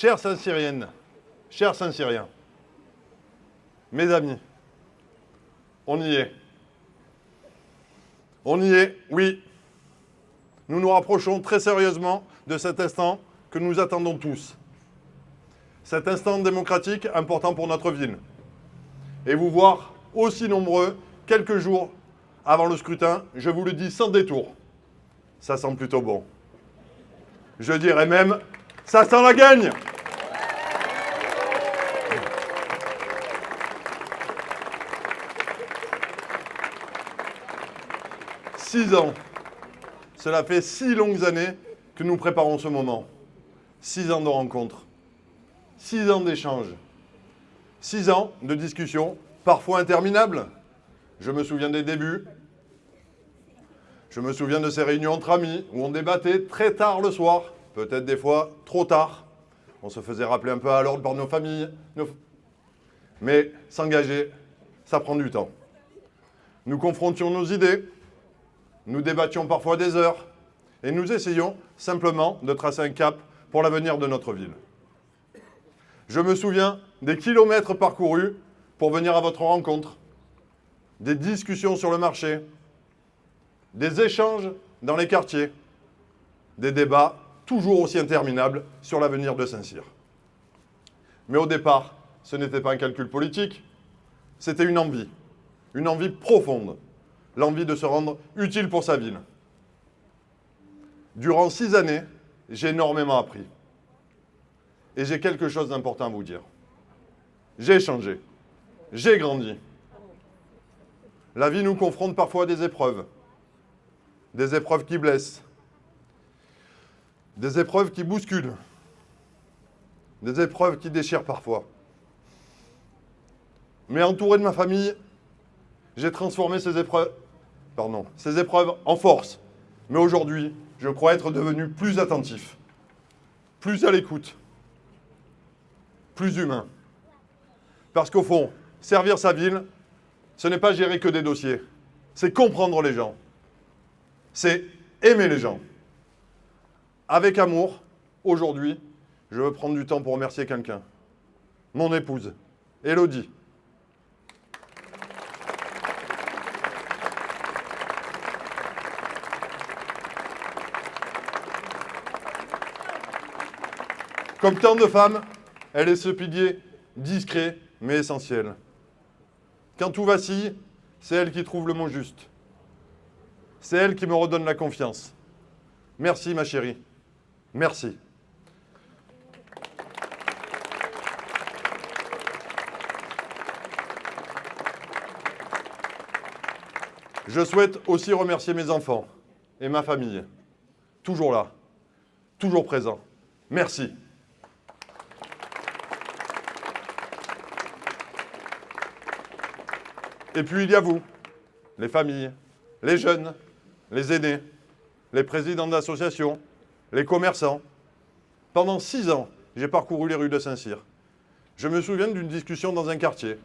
Chères Saint-Cyriennes, chers Saint-Cyriens, mes amis, on y est. On y est, oui. Nous nous rapprochons très sérieusement de cet instant que nous attendons tous. Cet instant démocratique important pour notre ville. Et vous voir aussi nombreux quelques jours avant le scrutin, je vous le dis sans détour. Ça sent plutôt bon. Je dirais même, ça sent la gagne. « 6 ans. Cela fait 6 longues années que nous préparons ce moment. 6 ans de rencontres. 6 ans d'échanges. 6 ans de discussions, parfois interminables. Je me souviens des débuts. Je me souviens de ces réunions entre amis où on débattait très tard le soir, peut-être des fois trop tard. On se faisait rappeler un peu à l'ordre par nos familles. Mais s'engager, ça prend du temps. Nous confrontions nos idées, nous débattions parfois des heures, et nous essayons simplement de tracer un cap pour l'avenir de notre ville. Je me souviens des kilomètres parcourus pour venir à votre rencontre, des discussions sur le marché, des échanges dans les quartiers, des débats toujours aussi interminables sur l'avenir de Saint-Cyr. Mais au départ, ce n'était pas un calcul politique, c'était une envie profonde, l'envie de se rendre utile pour sa ville. Durant 6 années, j'ai énormément appris. Et j'ai quelque chose d'important à vous dire. J'ai changé, j'ai grandi. La vie nous confronte parfois à des épreuves qui blessent, des épreuves qui bousculent, des épreuves qui déchirent parfois. Mais entouré de ma famille, j'ai transformé ces épreuves en force. Mais aujourd'hui, je crois être devenu plus attentif, plus à l'écoute, plus humain. Parce qu'au fond, servir sa ville, ce n'est pas gérer que des dossiers, c'est comprendre les gens, c'est aimer les gens. Avec amour, aujourd'hui, je veux prendre du temps pour remercier quelqu'un. Mon épouse, Élodie. Comme tant de femmes, elle est ce pilier discret mais essentiel. Quand tout vacille, c'est elle qui trouve le mot juste. C'est elle qui me redonne la confiance. Merci ma chérie. Merci. Je souhaite aussi remercier mes enfants et ma famille. Toujours là, toujours présents. Merci. Et puis il y a vous, les familles, les jeunes, les aînés, les présidents d'associations, les commerçants. Pendant 6 ans, j'ai parcouru les rues de Saint-Cyr. Je me souviens d'une discussion dans un quartier.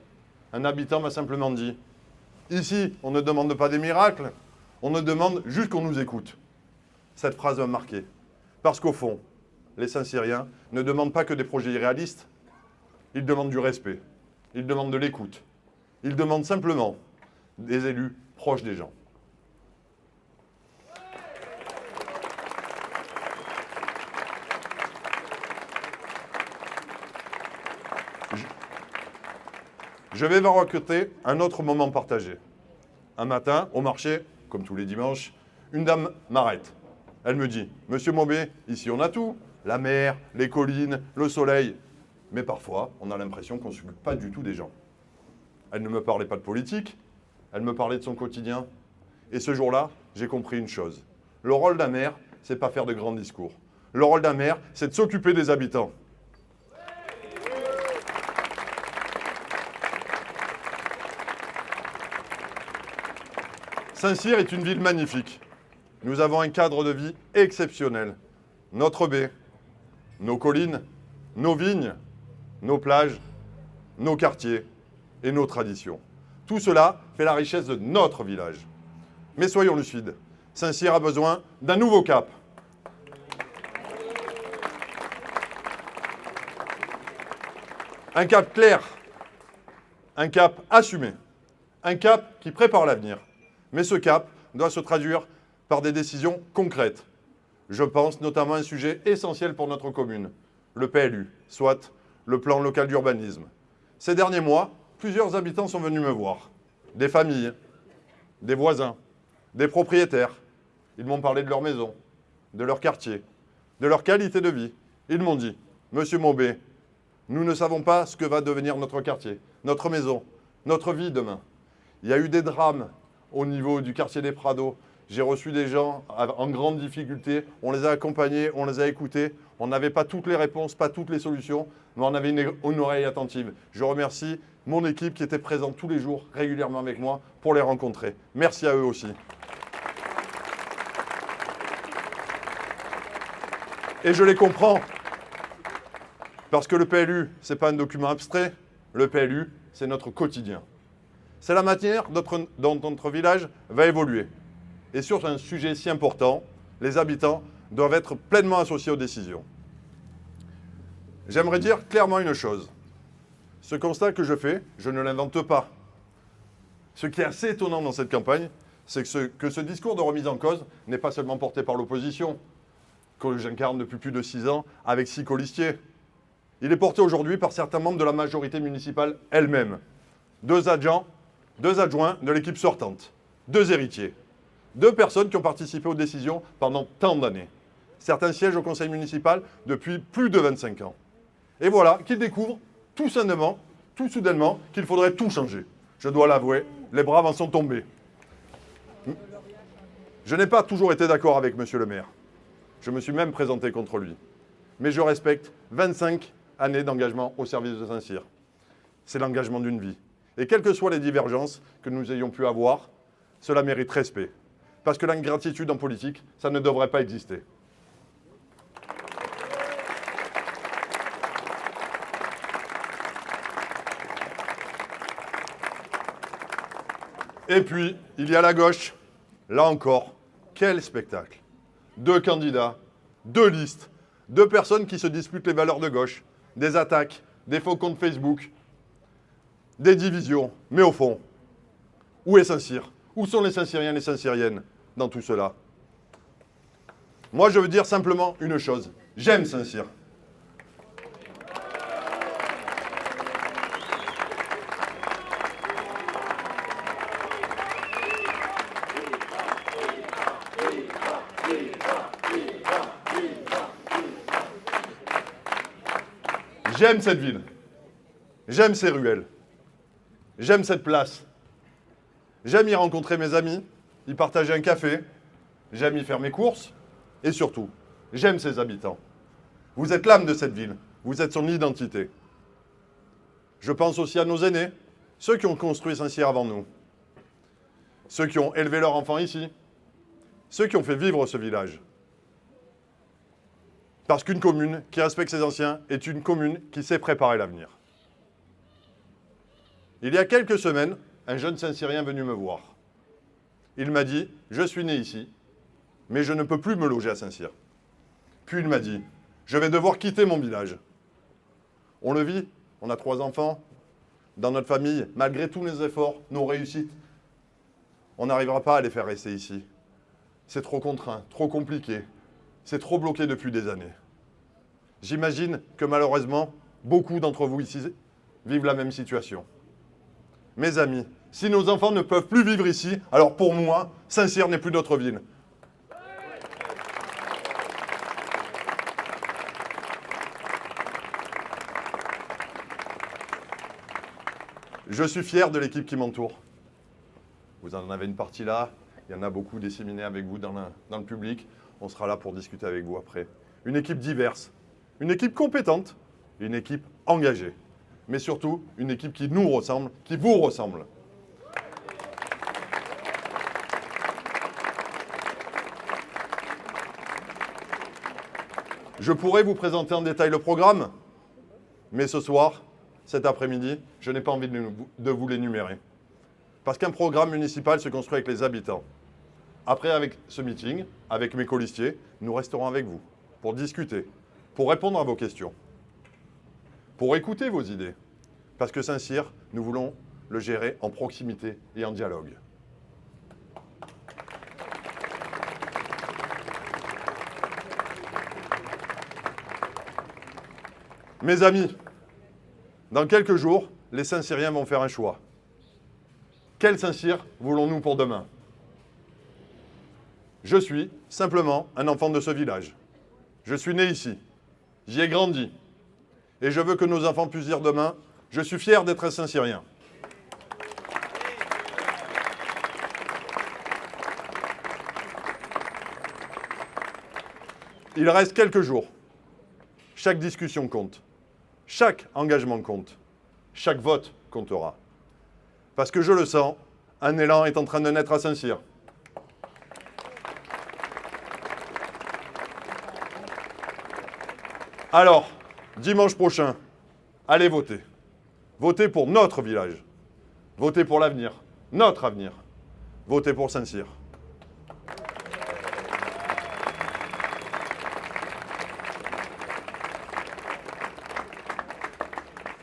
Un habitant m'a simplement dit « Ici, on ne demande pas des miracles, on ne demande juste qu'on nous écoute. » Cette phrase m'a marqué. Parce qu'au fond, les Saint-Cyriens ne demandent pas que des projets irréalistes. Ils demandent du respect. Ils demandent de l'écoute. Ils demandent simplement des élus proches des gens. Je vais vous raconter un autre moment partagé. Un matin, au marché, comme tous les dimanches, une dame m'arrête. Elle me dit « Monsieur Maubé, ici on a tout. La mer, les collines, le soleil. Mais parfois, on a l'impression qu'on ne s'occupe pas du tout des gens. » Elle ne me parlait pas de politique, elle me parlait de son quotidien. Et ce jour-là, j'ai compris une chose. Le rôle d'un maire, c'est pas faire de grands discours. Le rôle d'un maire, c'est de s'occuper des habitants. Saint-Cyr est une ville magnifique. Nous avons un cadre de vie exceptionnel. Notre baie, nos collines, nos vignes, nos plages, nos quartiers et nos traditions. Tout cela fait la richesse de notre village. Mais soyons lucides, Saint-Cyr a besoin d'un nouveau cap. Un cap clair, un cap assumé, un cap qui prépare l'avenir. Mais ce cap doit se traduire par des décisions concrètes. Je pense notamment à un sujet essentiel pour notre commune, le PLU, soit le plan local d'urbanisme. Ces derniers mois, plusieurs habitants sont venus me voir. Des familles, des voisins, des propriétaires. Ils m'ont parlé de leur maison, de leur quartier, de leur qualité de vie. Ils m'ont dit, « Monsieur Maubé, nous ne savons pas ce que va devenir notre quartier, notre maison, notre vie demain. » Il y a eu des drames au niveau du quartier des Prados. J'ai reçu des gens en grande difficulté. On les a accompagnés, on les a écoutés. On n'avait pas toutes les réponses, pas toutes les solutions, mais on avait une oreille attentive. Je remercie mon équipe qui était présente tous les jours, régulièrement avec moi, pour les rencontrer. Merci à eux aussi. Et je les comprends. Parce que le PLU, ce n'est pas un document abstrait. Le PLU, c'est notre quotidien. C'est la manière dont notre village va évoluer. Et sur un sujet si important, les habitants doivent être pleinement associés aux décisions. J'aimerais dire clairement une chose. Ce constat que je fais, je ne l'invente pas. Ce qui est assez étonnant dans cette campagne, c'est que ce discours de remise en cause n'est pas seulement porté par l'opposition, que j'incarne depuis plus de 6 ans avec 6 colistiers. Il est porté aujourd'hui par certains membres de la majorité municipale elle-même. 2 adjoints de l'équipe sortante, 2 héritiers, 2 personnes qui ont participé aux décisions pendant tant d'années. Certains siègent au conseil municipal depuis plus de 25 ans. Et voilà qu'ils découvrent tout soudainement, qu'il faudrait tout changer. Je dois l'avouer, les braves en sont tombés. Je n'ai pas toujours été d'accord avec monsieur le maire. Je me suis même présenté contre lui. Mais je respecte 25 années d'engagement au service de Saint-Cyr. C'est l'engagement d'une vie. Et quelles que soient les divergences que nous ayons pu avoir, cela mérite respect. Parce que l'ingratitude en politique, ça ne devrait pas exister. Et puis, il y a la gauche. Là encore, quel spectacle. 2 candidats, 2 listes, 2 personnes qui se disputent les valeurs de gauche, des attaques, des faux comptes Facebook, des divisions. Mais au fond, où est Saint-Cyr? Où sont les Saint-Cyriens et les Saint-Cyriennes dans tout cela? Moi, je veux dire simplement une chose. J'aime Saint-Cyr. J'aime cette ville. J'aime ces ruelles. J'aime cette place. J'aime y rencontrer mes amis, y partager un café. J'aime y faire mes courses. Et surtout, j'aime ses habitants. Vous êtes l'âme de cette ville. Vous êtes son identité. Je pense aussi à nos aînés, ceux qui ont construit Saint-Cyr avant nous. Ceux qui ont élevé leurs enfants ici. Ceux qui ont fait vivre ce village. Parce qu'une commune qui respecte ses anciens est une commune qui sait préparer l'avenir. Il y a quelques semaines, un jeune Saint-Cyrien est venu me voir. Il m'a dit « Je suis né ici, mais je ne peux plus me loger à Saint-Cyr. » Puis il m'a dit « Je vais devoir quitter mon village. » On le vit, on a 3 enfants. Dans notre famille, malgré tous nos efforts, nos réussites, on n'arrivera pas à les faire rester ici. C'est trop contraint, trop compliqué. C'est trop bloqué depuis des années. J'imagine que malheureusement, beaucoup d'entre vous ici vivent la même situation. Mes amis, si nos enfants ne peuvent plus vivre ici, alors pour moi, Saint-Cyr n'est plus notre ville. Je suis fier de l'équipe qui m'entoure. Vous en avez une partie là, il y en a beaucoup disséminés avec vous dans le public. On sera là pour discuter avec vous après. Une équipe diverse, une équipe compétente, une équipe engagée. Mais surtout, une équipe qui nous ressemble, qui vous ressemble. Je pourrais vous présenter en détail le programme, mais ce soir, cet après-midi, je n'ai pas envie de vous l'énumérer. Parce qu'un programme municipal se construit avec les habitants. Après, avec ce meeting, avec mes colistiers, nous resterons avec vous pour discuter, pour répondre à vos questions, pour écouter vos idées Parce que Saint-Cyr, nous voulons le gérer en proximité et en dialogue. Mes amis, dans quelques jours, les Saint-Cyriens vont faire un choix. Quel Saint-Cyr voulons-nous pour demain? Je suis simplement un enfant de ce village. Je suis né ici. J'y ai grandi. Et je veux que nos enfants puissent dire demain, je suis fier d'être un Saint-Cyrien. Il reste quelques jours. Chaque discussion compte. Chaque engagement compte. Chaque vote comptera. Parce que je le sens, un élan est en train de naître à Saint-Cyr. Alors, dimanche prochain, allez voter. Votez pour notre village. Votez pour l'avenir, notre avenir. Votez pour Saint-Cyr.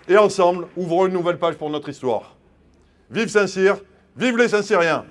Et ensemble, ouvrons une nouvelle page pour notre histoire. Vive Saint-Cyr, vive les Saint-Cyriens!